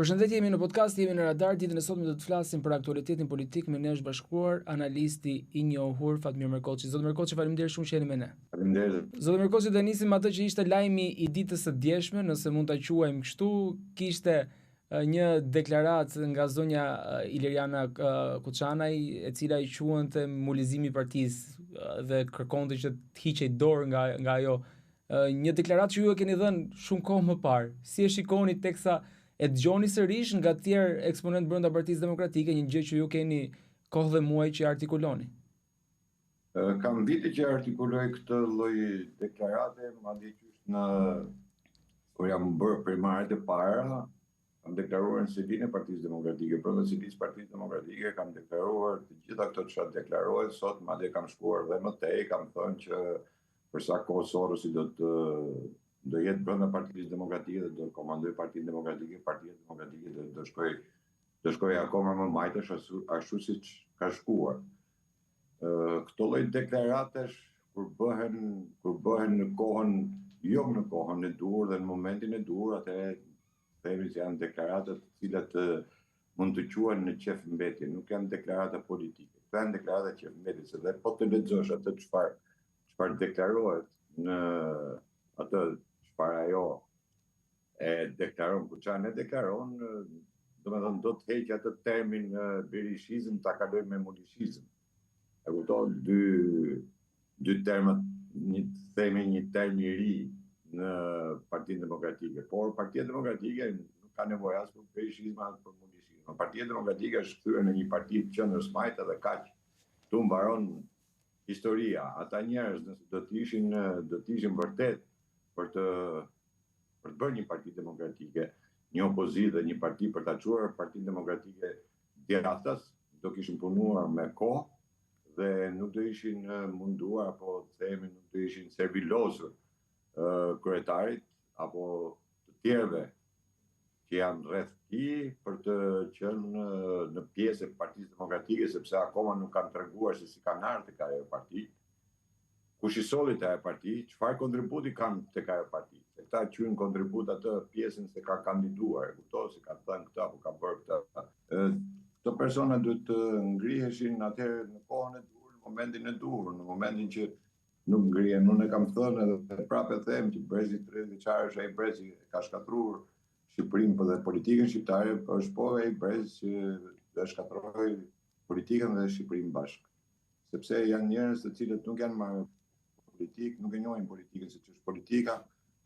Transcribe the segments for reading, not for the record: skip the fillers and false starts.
Përshëndetje, jemi në podcast, jemi në Radar. Ditën e sotme do të flasim për aktualitetin politik. Me ne është bashkuar analisti i njohur Fatmir Merkoçi. Zotë Merkoçi, faleminderit shumë që jeni me ne. Faleminderit. Zotë Merkoçi, do nisim atë që ishte lajmi i ditës së djeshme, nëse mund ta quajmë kështu. Kishte një deklaratë nga zonja Iliriana Kuçanaj, e cila i quante mulizimi i partisë dhe kërkonte që të hiqej dorë nga ajo. Një deklaratë që ju e keni dhënë shumë kohë më parë. Si e shikoni teksa e dëgjoni sërish nga të tjerë eksponent brenda Partisë Demokratike, një gjë që ju keni kohë dhe muaj që artikuloni? Kam vite që artikuloj këtë lloj deklarate, madje që kur jam bërë primaret e para, kam deklaruar në silinë e Partisë Demokratike. Brenda silisë Partisë Demokratike kam deklaruar të gjitha këto që deklarohet sot, madje kam shkuar dhe më tej, kam thënë që për sa kohë Sorosi do jetë brenda Partisë Demokratike dhe do komandoj Partinë Demokratike, Partia Demokratike do shkoj akoma më majtësh ashtu siç ka shkuar. Këto lloj deklaratesh kur bëhen në kohën, jo në kohën e duhur dhe në momentin e duhur, atëherë themi se janë deklarata të cilat mund të quhen në qef mbetje, nuk janë deklarata politike. Këto janë deklarata qef mbetje, se dhe po të lexosh atë çfarë deklarohet në atë çfarë ajo e deklaron, Kuçanaj deklaron, domethënë do të heqë atë termin berishizëm, ta kaloj me mulishizëm. E kupton, dy termat, një term i ri në Partinë Demokratike, por Partia Demokratike nuk ka nevojë as për berishizëm as për mulishizëm. Partia Demokratike është kthyer në një parti të qendrës majtë dhe kaq. Tu mbaron historia. Ata njerëz nëse do të ishin vërtet për të bërë një parti demokratike, një opozitë dhe një parti për ta çuar Partinë Demokratike djathtas, do kishin punuar me kohë dhe nuk do ishin munduar, apo themi nuk do ishin servilosur kryetarit apo të tjerëve që janë rreth tij për të qenë në pjesë e Partisë Demokratike, sepse akoma nuk kanë treguar se si kanë ardhur tek ajo parti, kush i solli te ajo parti, çfarë kontributi kanë tek ajo parti. Se këta quajnë kontribut atë pjesën se ka kandiduar, e kupton, se kanë thënë këtë apo ka bërë këtë. Këto persona duhet të ngriheshin atëherë në kohën e duhur, në momentin e duhur, në momentin që nuk ngrihen. Unë e kam thënë edhe prapë them që brezi 30 vjeçar është ai brezi ka shkatruar Shqipërinë dhe politikën shqiptare, është po ai brez që do shkatrojë politikën dhe Shqipërinë bashkë. Sepse janë njerëz të cilët nuk janë marrë politikë, nuk e njohin politikën se ç'është politika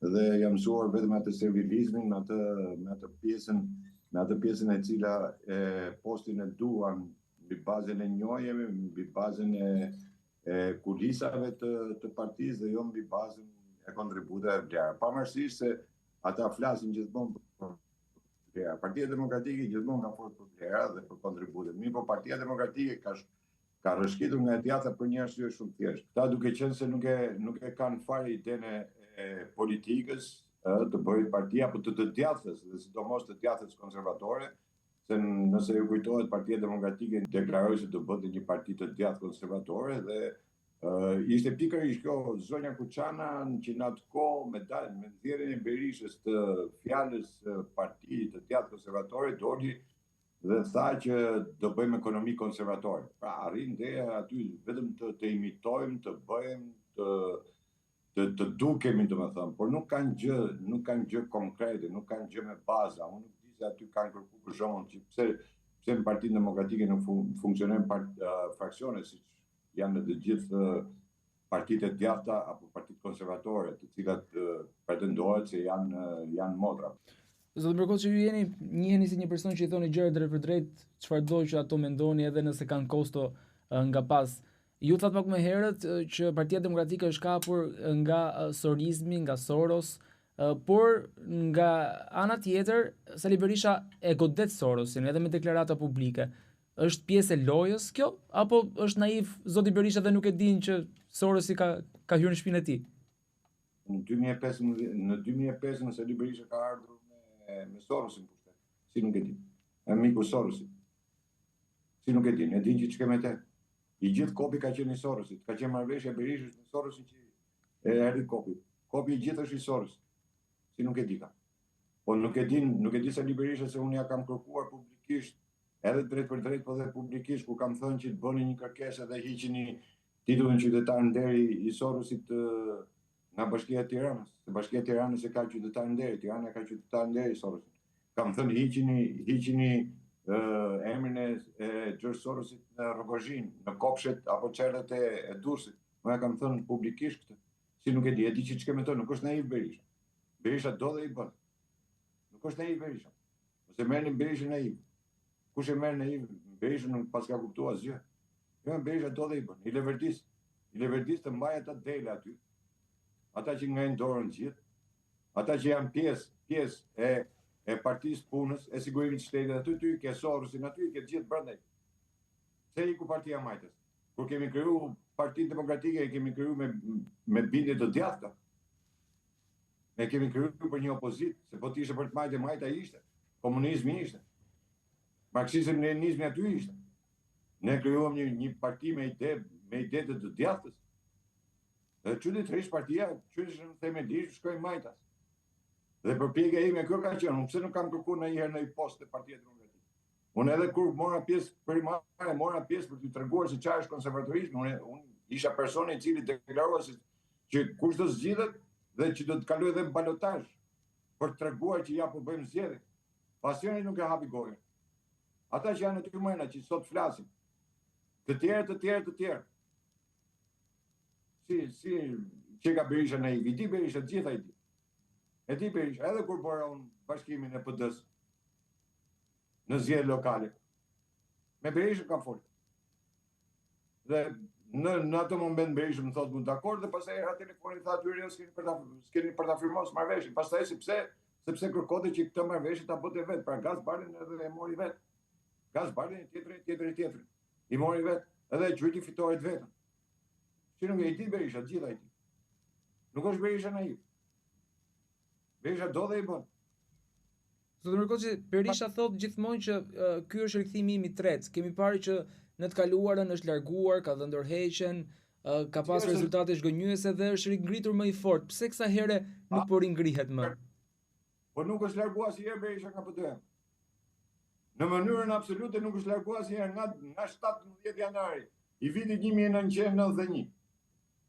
dhe janë mësuar vetëm atë servilizmin, me atë pjesën e cila postin e duan mbi bazën e njohjeve, mbi bazën e kulisave të partisë dhe jo mbi bazën e kontributeve vlera. Pavarësisht se ata flasin gjithmonë për vlera. Partia Demokratike gjithmonë ka folur për vlera dhe për kontributet. Mirë, po Partia Demokratike ka rrëshqitur nga e djatha për një arsye shumë thjeshtë. Këta duke qenë se nuk e kanë fare idenë e politikës të bëjë parti apo të djathës, dhe sidomos të djathës konservatore, se nëse ju kujtohet Partia Demokratike deklaroi se do bënte një parti të djathtë konservatore dhe ishte pikërisht kjo zonja Kuçana që në atë kohë me nxjerrjen e Berishës të fjalës parti të djathtë konservatore doli dhe tha që do bëjmë ekonomi konservatore. Pra arrin dhe aty vetëm të imitojmë, të bëjmë, të dukemi, domethënë, por nuk kanë gjë konkrete, nuk kanë gjë me baza. Unë nuk di se aty kanë kërkuar për shembull që pse në Partinë Demokratike nuk funksionojnë fraksione siç janë në të gjithë partitë e djathta apo partitë konservatore, të cilat pretendohet se janë modra. Zotë Merkoçi, ju njiheni si një person që i thoni gjëra drejt për drejt, çfarëdo që ato mendoni, edhe nëse kanë kosto nga pas. Ju thatë pak më herët që Partia Demokratike është kapur nga sorizmi, nga Soros, por nga ana tjetër, Sali Berisha e godet Sorosin edhe me deklarata publike. Është pjesë e lojës kjo, apo është naiv zoti Berisha dhe nuk e din që Sorosi ka hyrë në shtëpinë e tij? Në 2005 Sali Berisha ka ardhur me Sorosin pushtet. Si nuk e din? E miku Sorosit. Si nuk e din? E din që ç'kemë te. I gjithë kopi ka qenë i Sorosit. Ka qenë marrëveshja e Berishës me Sorosin që e erdhi kopi. Kopi i gjithë është i Sorosit. Si nuk e di ka. Po nuk e di se Berisha se unë ja kam kërkuar publikisht, edhe drejt për drejt, po dhe publikisht, ku kam thënë që të bëni një kërkesë dhe hiqini titullin qytetar nderi i Sorosit nga Bashkia e Tiranës. Se Bashkia e Tiranës e ka qytetar nderi, Tirana ka qytetar nderi Sorosit. Kam thënë hiqini emrin e George Sorosit në Rogozhin, në kopshet apo çerret e Durrësit. Unë kam thënë publikisht këtë. Si nuk e di që ç'ke me to, nuk është naiv Berisha. Berisha do dhe i bën. Nuk është naiv Berisha. Ose merrni Berishën naiv. Kush e merr naiv Berishën nuk pas ka kuptuar asgjë. Jo, Berisha do dhe i bën. I Leverdis të mbaj ata dele aty. Ata që ngajnë dorën gjithë. Ata që janë pjesë e partisë punës, e sigurimit të shtetit aty, ty ke Sorosin aty, ke gjithë brenda. Se iku Partia e Majtës. Kur kemi kriju Partinë Demokratike, e kemi kriju me bindje të djathta. Ne kemi kriju për një opozitë, se po t'ishte për të majta ishte. Komunizmi ishte. Marksizmi-leninizmi aty ishte. Ne krijuam një parti me ide të djathtës. Dhe çuditërisht partia, çuditërisht në themelisht shkoi majtas. Dhe përpjekja ime kjo ka qenë, unë pse nuk kam kërkuar ndonjëherë në postë të Partisë Demokratike. Unë edhe kur mora pjesë për t'ju treguar se çfarë është konservatorizmi, unë isha personi i cili deklarova se që kush do zgjidhet dhe që do të kaloj edhe në balotazh për të treguar që ja po bëjmë zgjedhje. Pasioni nuk e hapi gojën. Ata që janë aty mëna që sot flasin. Të tjerë. Si që ka Berisha në i di Berisha, gjitha i di. E di Berisha, edhe kur bëra unë bashkimin e PD-s në zgjedhje lokale. Me Berisha kam folur. Dhe në atë moment Berisha më thotë mund dakord dhe pastaj era telefonin tha aty s'keni për ta firmos marrëveshjen. Pastaj sepse kërkote që këtë marrëveshje ta bëte vet, pra Gaz Balin edhe e mori vet. Gaz Balin tjetri. I mori vet, edhe e gjyti fitoret vetën. Që nuk e i di Berisha, gjitha i di. Nuk është Berisha naiv. Berisha do dhe i bën. Zotë Mirkoçi, Berisha thot gjithmonë që ky është rikthimi im i tretë. Kemi parë që në të kaluarën është larguar, ka dhënë dorëheqjen, ka pas rezultate zhgënjyese dhe është ringritur më i fortë. Pse kësa herë nuk po ringrihet më? Po nuk është larguar asnjëherë Berisha nga PD. Në mënyrën absolute nuk është larguar asnjëherë nga 17 janari i vitit 1991.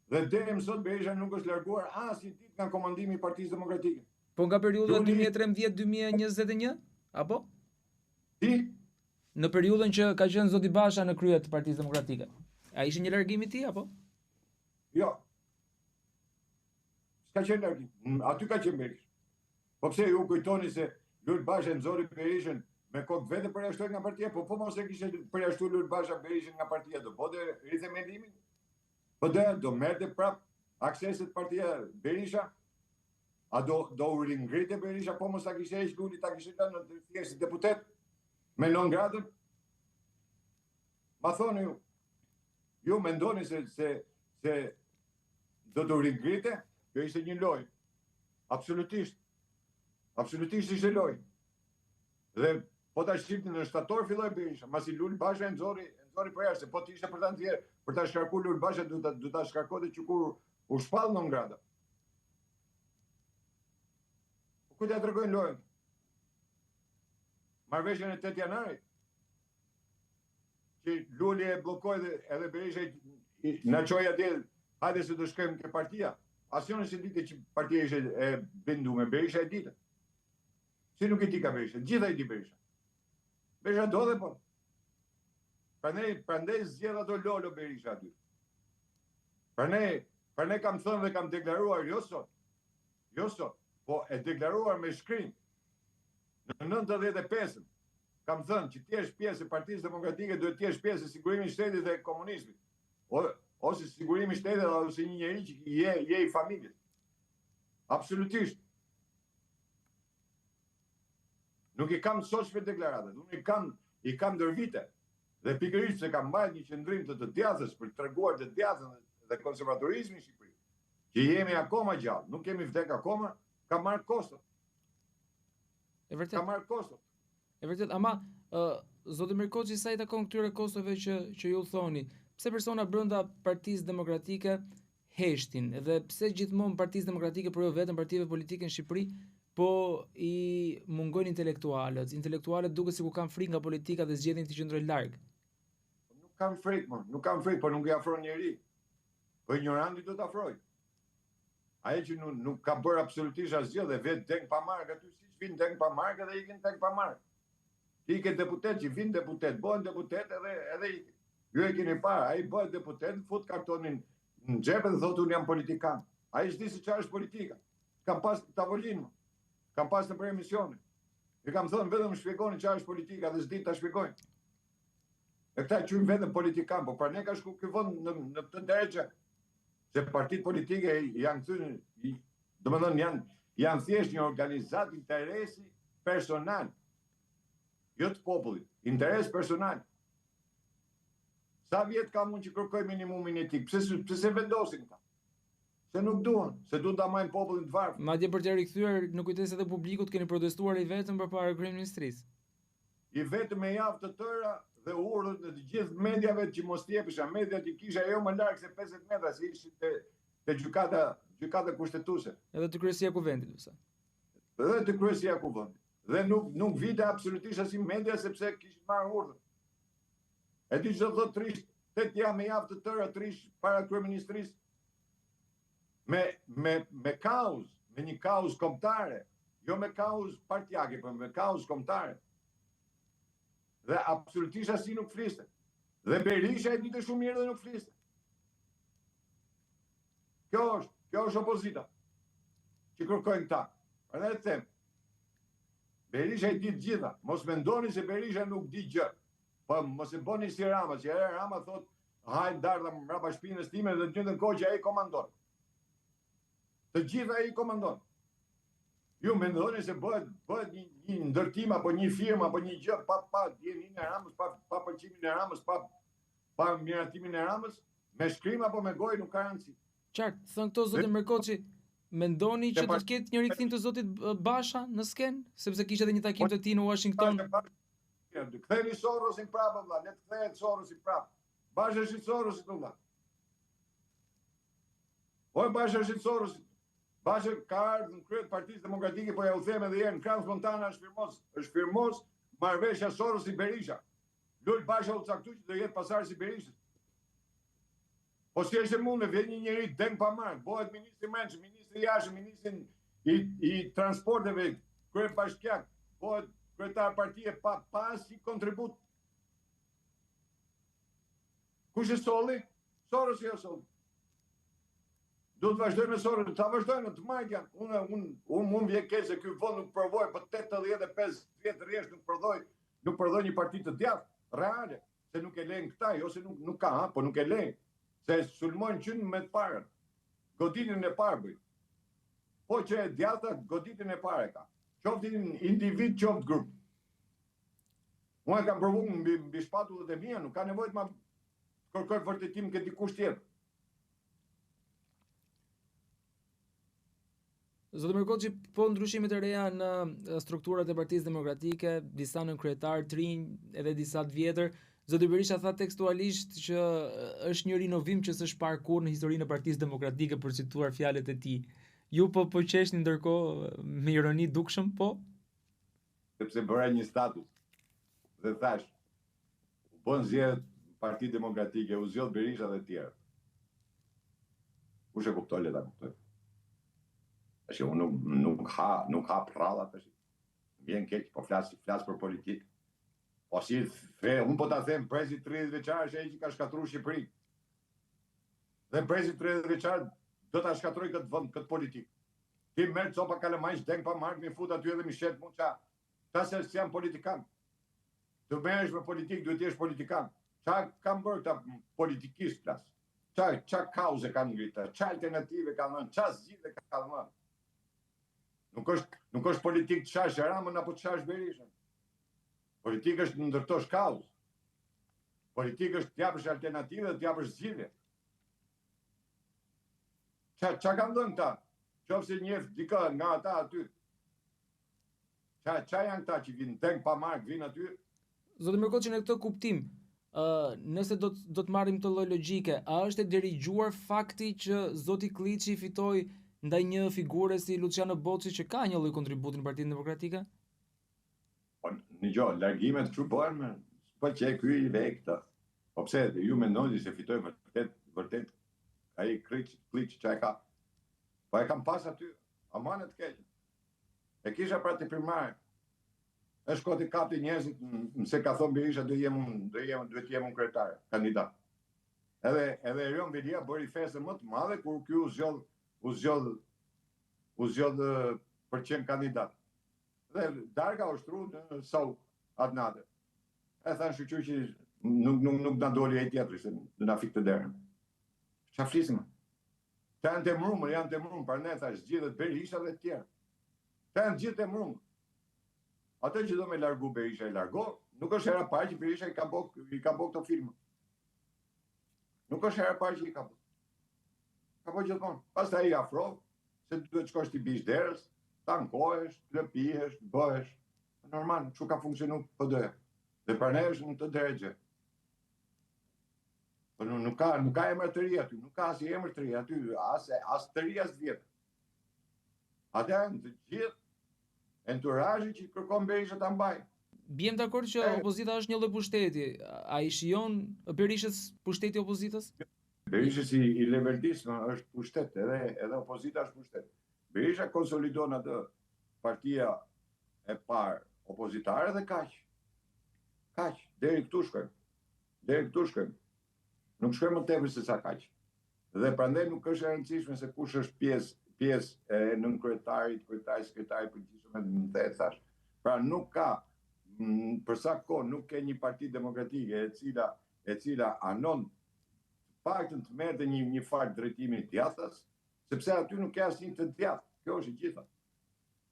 Dhe deri më sot Berisha nuk është larguar asnjë ditë nga komandimi i Partisë Demokratike. Po nga periudha 2013-2021, apo? Ti? Në periudhën që ka qenë zoti Basha në krye të Partisë Demokratike. A ishte një largim i tij apo? Jo. S'ka qenë largim. Aty ka qenë Berisha. Po pse ju kujtoni se Lul Basha nxori Berishën me kokë vete përjashtoi nga partia, po mos e kishte përjashtuar Lul Basha Berishën nga partia, do bote rithemendimin. Po do merrte prap akseset partia Berisha. A do u ringrite Berisha, po mos ta kishte heq Luli, ta kishte lënë në thjesht deputet me non gradën? Ma thoni ju mendoni se do të ringrite? Kjo ishte një lojë. Absolutisht ishte lojë. Dhe po ta shqipni në shtator filloi Berisha, masi Lul Basha e nxori përjashtë, po ishte për ta nxjerrë, për ta shkarkuar Lul Basha do ta shkarkonte që kur u shpall non grada. Ku t'ja tregojnë lojën? Marrëveshjen e 8 janarit. Që Luli e bllokoi edhe Berisha na çoi atje, hajde se do shkojmë ke partia. Asnjëri s'e ditë që partia ishte e binduar, Berisha e ditë. Si nuk e di ka Berisha, gjitha i di Berisha. Berisha do dhe po. Prandaj zgjedh ato Lolo Berisha aty. Prandaj kam thënë dhe kam deklaruar jo sot, po e deklaruar me shkrim në 95-ën. Kam thënë që ti je pjesë e Partisë Demokratike, duhet të jesh pjesë e sigurimit të shtetit dhe komunizmit. Ose sigurimi i shtetit ose një njeri që je i familjes. Absolutisht. Nuk i kam soçve deklaratat, unë i kam ndër vite. Dhe pikërisht se kam mbajtur një qendrim të djathës për të treguar të djathën dhe konservatorizmin në Shqipëri. Që jemi akoma gjallë, nuk kemi vdek akoma, ka marrë kostot. E vërtet, ama zoti Mirkoçi sa i takon këtyre kostove që ju thoni, pse persona brenda Partisë Demokratike heshtin, edhe pse gjithmonë Partisë Demokratike, por jo vetëm partive politike në Shqipëri, po i mungojnë intelektualët duke si ku kanë frikë nga politika dhe zgjedhin të qëndrojnë larg. Nuk kam frikë, por nuk i afron njeri. Po ignoranti do të afroj. Ai që nuk ka bërë absolutisht asgjë dhe vetë deng pa markë aty, siç vinë deng pa markë dhe ikin deng pa markë. Ike deputet që vinë deputet, bëhen deputet edhe ikin. Ju e keni parë, ai bëhet deputet, fut kartonin në xhep dhe thotë unë jam politikan. Ai s'di se çfarë është politika. Kam pas tavolinë, kam pas në emisione. I kam thënë vetëm shpjegoni çfarë është politika dhe s'di ta shpjegojnë. E këta quajnë vetëm politikan, po pra ne ka shku ky vend në këtë drejtë. Se partitë politike janë thënë, domethënë janë thjesht një organizat interesi personal. Jo të popullit, interes personal. Sa vjet kam unë që kërkoj minimumin etik, pse se vendosin ta? Se nuk duan, se duan ta marrin popullin të varfër. Madje për të rikthyer, nuk kujdes edhe publikut keni protestuar i vetëm përpara kryeministrisë. I vetëm me javë të tëra dhe urdhët në të gjithë mediave që mos t'jepesha, mediat i kisha jo më larg se 50 metra, si ishin te gjykata kushtetuese. Edhe të kryesia e kuvendit, sa. Edhe të kryesia e kuvendit. Dhe nuk vite absolutisht as i media sepse kishin marrë urdhër. E di çdo thotë trish, tek jam me javë të tëra trish para kryeministrisë. Me kauz, me një kauz kombëtare, jo me kauz partijake, por me kauz kombëtare. Dhe absolutisht asi nuk fliste. Dhe Berisha e ditë shumë mirë dhe nuk fliste. Kjo është opozita që kërkojnë këta. Prandaj të them, Berisha i ditë gjitha. Mos mendoni se Berisha nuk di gjë. Po mos e bëni si Rama, që Rama thot, hajde dardha mbrapa shpinës time dhe në të njëjtën kohë që ai komandon. Të gjitha ai komandon. Ju mendoni se bëhet një ndërtim apo një firmë apo një gjë pa dijenin e Ramës, pa pëlqimin e Ramës, pa miratimin e Ramës, me shkrim apo me gojë nuk ka rëndësi. Qartë, thënë këto zoti Merkoçi, mendoni që do të ketë një rikthim të zotit Basha në skenë, sepse kishte edhe një takim të tij në Washington. Ktheni Sorosin prapë vëlla, le të kthehet Sorosi prapë. Basha është Sorosi vëlla. Po Basha është Sorosi. Basha ka ardhur në krye të Partisë Demokratike, po ja u them edhe herë, në Krahas Montana është firmos marrëveshja Sorosi Berisha. Lul Basha u caktoi që do jetë pasardhës i Berishës. Po si është mundë, vjen një njeri deng pa marrë, bëhet ministri Mençi, ministri i jashtëm, ministri i transporteve, kryebashkiak, bëhet kryetar partie pa asnjë kontribut. Kush e solli? Sorosi e solli. Do të vazhdojmë me Soros, ta vazhdojmë të marrën. Unë vjen keq se ky vend nuk provoi për 85 vjet rresht nuk prodhoi një parti të djathtë reale, se nuk e lejnë këta, jo se nuk ka, po nuk e lejnë. Se sulmojnë qynë me të parën. Goditën e parë bëj. Po që e djata, goditën e parë ka. Qoftë individ, qoftë grup. Unë e kam provu mbi shpatullat e mia, nuk ka nevojë të ma kërkoj vërtetim këtë dikush tjetër. Zoti Merkoçi, po ndryshimet e reja në strukturat e Partisë Demokratike, disa në kryetar të rinj, edhe disa të vjetër. Zoti Berisha tha tekstualisht që është një rinovim që s'është parë kurrë në historinë e Partisë Demokratike, për cituar fjalët e tij. Ju po qeshni ndërkohë me ironi dukshëm, po? Sepse bëra një status dhe thash, u bën zgjedhjet Partia Demokratike, u zgjodh Berisha dhe të tjerë. Kush e kuptoi, le ta kuptoj. Tash unë nuk ha prralla tash. Vjen keq, po flas për politikë. Po si unë po ta them prezi 30 vjeçar është ai që ka shkatruar Shqipërinë. Dhe prezi 30 vjeçar do ta shkatroj këtë vend, këtë politikë. Ti merr copa kalamajsh, deng pa mark, mi fut aty edhe mi shet mund ça. Ta se jam politikan. Të merresh me politikë, duhet të jesh politikan. Ça kanë bërë këta politikistë klas? Ça kauze kanë ngritur? Ça alternative kanë dhënë? Ça zgjidhje kanë dhënë? Nuk është politikë të shash Ramën apo të shash Berishën. Politikë është në ndërtosh kauz. Politikë është t'japësh alternative dhe t'japësh zgjidhje. Ça kanë dhënë ta? Qofse njeh dikë nga ata aty. Ça janë ta që vinë deng pa mark, vinë aty? Zoti Merkoçi, në këtë kuptim, nëse do të marrim këtë lloj logjike, a është e derigjuar fakti që zoti Kliçi fitoi ndaj një figure si Luciano Bocci që ka një lloj kontributi në Partinë Demokratike? Po, një gjë, largimet kështu bëhen me po që ky i ve këtë. Po pse ju mendoni se fitoi vërtet ai Kliç që e ka. Po e kam pas aty, amanet keq. E kisha pra të primare. E shkoti kapti njerëzit se ka thonë Berisha duhet të jem unë kryetar, kandidat. Edhe Erion Velia bëri festë më të madhe kur ky u zgjodh për të qenë kandidat. Dhe darga u shtru në sau atë natë. E thanë shqyqyr që nuk na doli ai tjetri se do na fikte derën. Çfarë flisim? Janë të mrumë, për ne thash zgjidhet Berisha dhe të tjerë. Janë gjithë të mrumë. Atë që do me largu Berisha i largo, nuk është hera parë që Berisha i ka bo këto filma. Nuk është hera parë që i ka bo. Ka bo gjithmonë. Pastaj i afro, se duhet shkosh t'i bish derës, tankohesh, të lëpihesh, bëhesh. Normal, që ka funksionu PD. Dhe për ne është në të drejgje. Nuk ka emër të ri aty, nuk ka asnjë emër të ri aty, as të ri as vjetë. Ata janë të gjithë enturazhi që kërkon Berisha ta mbajë. Bjem dakord që opozita është një lloj pushteti. A i shijon Berishës pushteti opozitës? Berishës i leveltismë është pushtet, edhe opozita është pushtet. Berisha konsolidon atë partia e parë opozitare dhe kaq. Kaq, deri këtu shkojmë. Nuk shkojmë më tepër se sa kaq. Dhe prandaj nuk është e rëndësishme se kush është pjesë e nënkryetarit, sekretarit përgjithshëm më the thash. Pra nuk ka për sa kohë nuk ke një parti demokratike e cila anon paktën të merrte një farë drejtimi të djathtas, sepse aty nuk ka asnjë të djathtë. Kjo është e gjitha.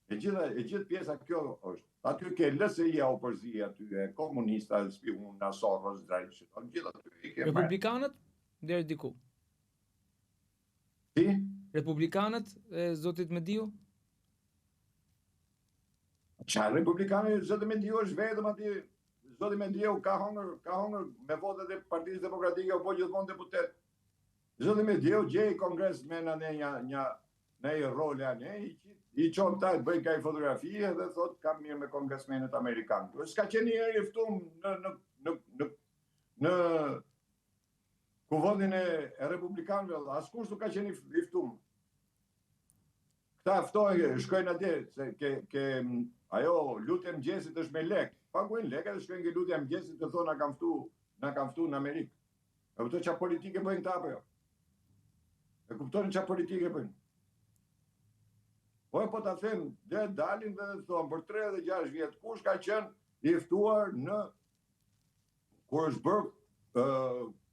E gjithë pjesa kjo është. Aty ke LSI-ja opozicia, aty e komunista, Spihuna, Soros, Draghi, gjithë aty i ke. Republikanët deri diku. Si? Republikanët e zotit Mediu? Çfarë republikanë zoti Mediu është vetëm aty. Zoti Mediu ka hongër me votat e Partisë Demokratike apo gjithmonë deputet. Zoti Mediu gjej kongresmen në një rol i çon ta bëj kaj fotografie dhe thot kam mirë me kongresmenët amerikanë. S'ka qenë një herë i ftuar në kuvendin e republikanëve, askush nuk ka qenë i ftuar. Këta ftojnë, shkojnë atje, se ke ajo lutja e mëngjesit është me lek. Paguajnë lekë dhe shkojnë ke lutja e mëngjesit të thonë na kanë ftuar në Amerikë. E kuptoj çfarë politike bëjnë këta apo jo? E kuptoni çfarë politike bëjnë? Po ta them, dhe dalin dhe thonë për 36 vjet kush ka qenë i ftuar kur është bërë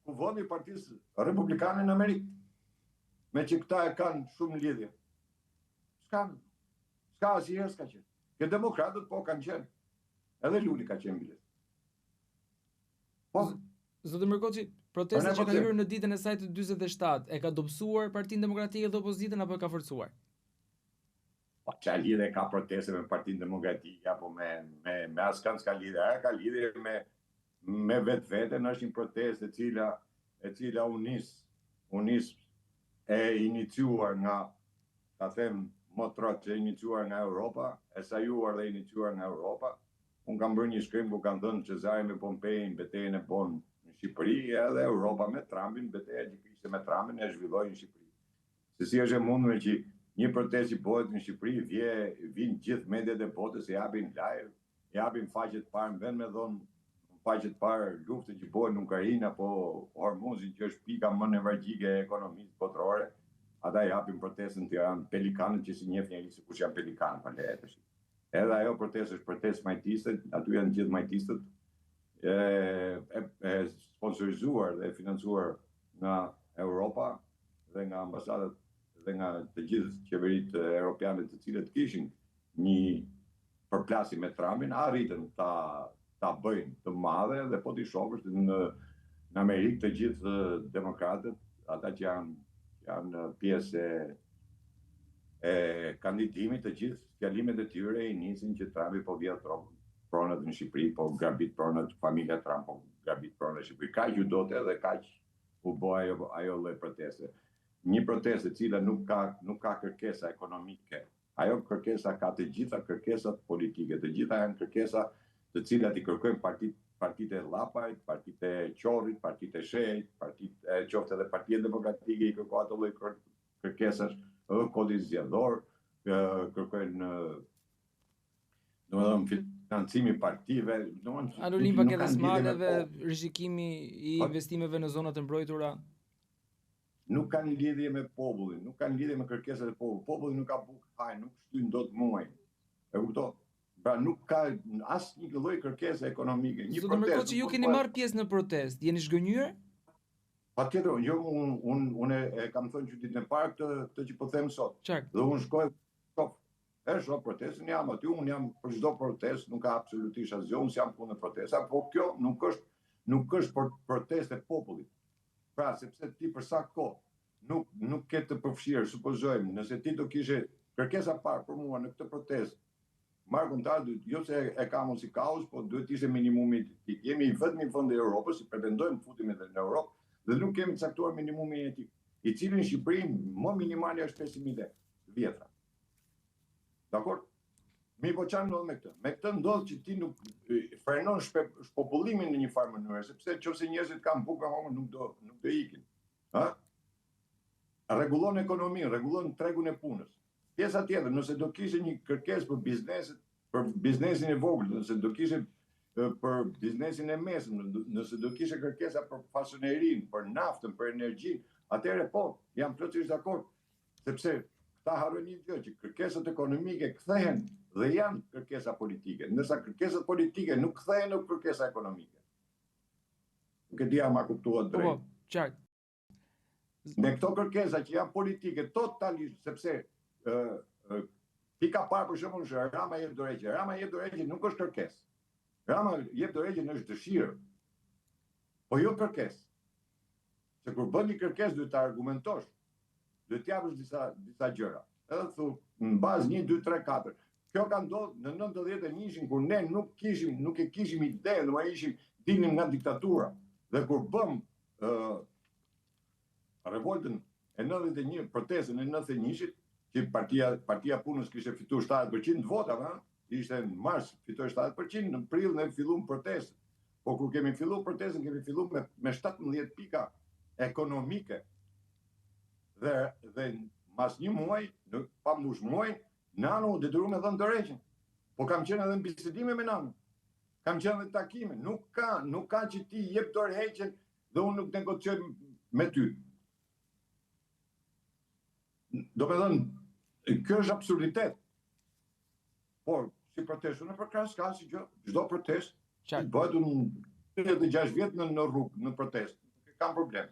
kuvendi i Partisë Republikane në Amerikë. Me që këta e kanë shumë lidhje. S'ka asnjëherë s'ka qenë. Ke demokratët po kanë qenë. Edhe Luli ka qenë bilet. Po. Zotë Mërkoçi, protesta që ka hyrë në ditën e saj të 47 e ka dobësuar Partinë Demokratike dhe opozitën apo e ka forcuar? Po ç'a lidhje ka proteste me Partinë Demokratike apo me askën s'ka lidhje. Ka lidhje me vetveten, është një protestë e cila unis e iniciuar nga, ta them, motrot që iniciuar nga Europa, e sajuar dhe iniciuar nga Europa. Unë kam bërë një shkrim ku kanë thënë Cezari me Pompejin, betejën e bon në Shqipëri, edhe Europa me Trumpin, beteja që kishte me Trumpin e zhvilloi në Shqipëri. Se si është e mundur që një protestë që bëhet në Shqipëri, vinë gjithë mediat e botës, e japin live, e japin faqet parë në vend me dhonë, faqet parë luftën që bëhet në Ukrainë apo Hormuzin që është pika më nevralgjike e ekonomisë botërore. Ata japin protestën në Tiranë, pelikanët që si njeh njëri se kush janë pelikanë pa leje tash. Edhe ajo protestë është protestë majtiste, aty janë gjithë majtistët, e sponsorizuar dhe financuar nga Europa dhe nga ambasadat dhe nga të gjithë qeveritë europiane të cilët kishin një përplasje me Trumpin, arritën ta bëjnë të madhe dhe po t'i shofësh në Amerikë të gjithë demokratët, ata që janë pjesë e kandidimit, të gjithë fjalimet e tyre i nisin që Trumpi po vjen pronat në Shqipëri, po grabit pronat, familja Trump po grabit pronat në Shqipëri. Kaq u dote dhe kaq u bë ajo lloj proteste. një protestë e cila nuk ka kërkesa ekonomike. Ajo kërkesa ka të gjitha kërkesat politike, të gjitha janë kërkesa të cilat i kërkojnë partitë e llapajt, partitë e qorrit, partitë e shehit, qoftë edhe Partia Demokratike i kërkojnë ato lloj kërkesash, kodi zgjedhor, kërkojnë financimi partive, anulim paketës maleve, rishikimi i investimeve në zonat e mbrojtura. Nuk kanë lidhje me popullin, nuk kanë lidhje me kërkesat e popullit. Populli nuk ka bukë haj, nuk shtyn dot muaj. E kupton? Pra nuk ka asnjë lloj kërkese ekonomike. Një protestë. Zotë ju keni marrë pjesë në protestë, jeni zhgënjur? Patjetër, jo unë e kam thënë që ditën e parë këtë që po them sot. Qartë. Dhe unë shkoj shoh protestën, jam aty, unë jam për çdo protestë, nuk ka absolutisht asgjë, unë jam kundër protesta, por kjo nuk është për protestë e popullit. Pra, sepse ti për sa kohë nuk ke të përfshirë, supozojmë, nëse ti do kishe kërkesa parë për mua në këtë protestë, marrë kontakt, jo se e kam si kaos, po duhet ishte minimumi. Jemi vetëm në fund e Europës, si pretendojmë futemi edhe në Europë, dhe nuk kemi caktuar minimumin etik, i cili në Shqipëri më minimali është 5.000 vjetra. Dakor? Mi po çfarë ndodh me këtë? Me këtë ndodh që ti nuk frenon shpopullimin në një farë mënyrë, sepse nëse njerëzit kanë bukë nuk do ikin. Rregullon ekonominë, rregullon tregun e punës. Pjesa tjetër, nëse do kishe një kërkesë për biznesin e vogël, nëse do kishe për biznesin e mesëm, nëse do kishe kërkesa për fasonerinë, për naftën, për energjinë, atëherë po, jam plotësisht dakord, sepse ta harrojnë një gjë që kërkesat ekonomike kthehen dhe janë kërkesa politike, ndërsa kërkesat politike nuk kthehen në kërkesa ekonomike. Nuk e di a ma kuptuat drejt. Po, qartë. Me këto kërkesa që janë politike totalisht, sepse pika parë për shembull është Rama jep dorëheqje. Rama jep dorëheqje nuk është kërkesë. Rama jep dorëheqje është dëshirë. Po jo kërkesë. Se kur bën një kërkesë duhet ta argumentosh. Duhet t'japësh disa gjëra. Edhe thu, në bazë 1, 2, 3, 4. Kjo ka ndodhur në 91-shin kur ne nuk e kishim ide, dilnim nga diktatura. Dhe kur bëm revoltën e 91, protestën e 91-shit, që Partia Punës kishte fituar 70% votave, ishte në mars fitoi 70%, në prill ne filluam protestën. Po kur kemi filluar protestën, kemi filluar me 17 pika ekonomike. Dhe mas një muaj, pa mbush muaj, Nano detyru me dhënë dorëheqjen. Po kam qenë edhe në bisedime me Nano. Kam qenë edhe takime. Nuk ka që ti jep dorëheqjen dhe unë nuk negocioj me ty. Do me thënë, kjo është absurditet. Por, si protestë, në përkras ka si gjë, çdo protestë, bëhet unë 36 vjetë në rrugë, në protestë. Nuk kam problem.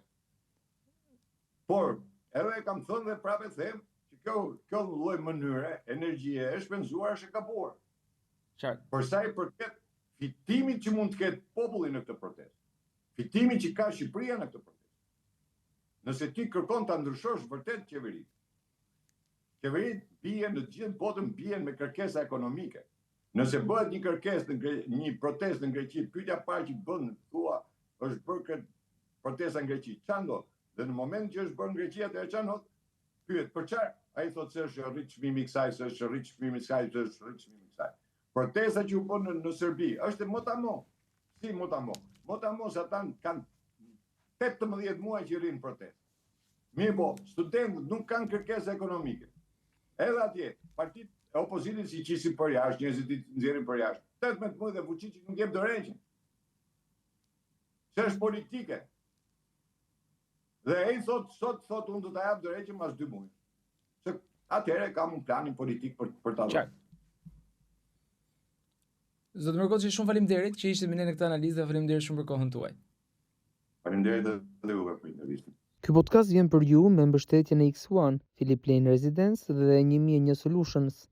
Por, edhe kam thënë dhe prapë them, që kjo lloj mënyre, energjie e shpenzuar është e gabuar. Për sa i përket fitimit që mund të ketë populli në këtë protestë, fitimit që ka Shqipëria në këtë protestë. Nëse ti kërkon ta ndryshosh vërtet qeveritë, qeveritë bien në të gjithë botën bien me kërkesa ekonomike. Nëse bëhet një kërkesë një protestë në Greqi, pyetja parë që bën thua është bërë protesta në Greqi. Çfarë ndodh? Dhe në moment që është bërë në Greqi atëherë çfarë ndodh? Pyet për çfarë? Ai thotë se është rrit çmimi i kësaj, se është rrit çmimi i kësaj, se është rrit çmimi i kësaj. Protesta që u bën në Serbi është motamo. Si motamo? Motamo se ata kanë 18 muaj që rrinë protestë. Mirë po, studentët nuk kanë kërkesa ekonomike. Edhe atje, partitë e opozitit si qisin për jashtë, njerëzit i nxjerrin për jashtë. 18 muaj dhe Vučići nuk jep dorëheqjen. Se është politike. Dhe ai sot unë do ta jap dorëheqjen mas 2 muaj. Se atëherë kam un planin politik për ta dhënë. Zotë Mërgoçi, shumë faleminderit që ishit me ne në këtë analizë dhe faleminderit shumë për kohën tuaj. Faleminderit edhe juve për intervistën. Ky podcast vjen për ju me mbështetjen e X1, Philip Lane Residence dhe 1001 Solutions.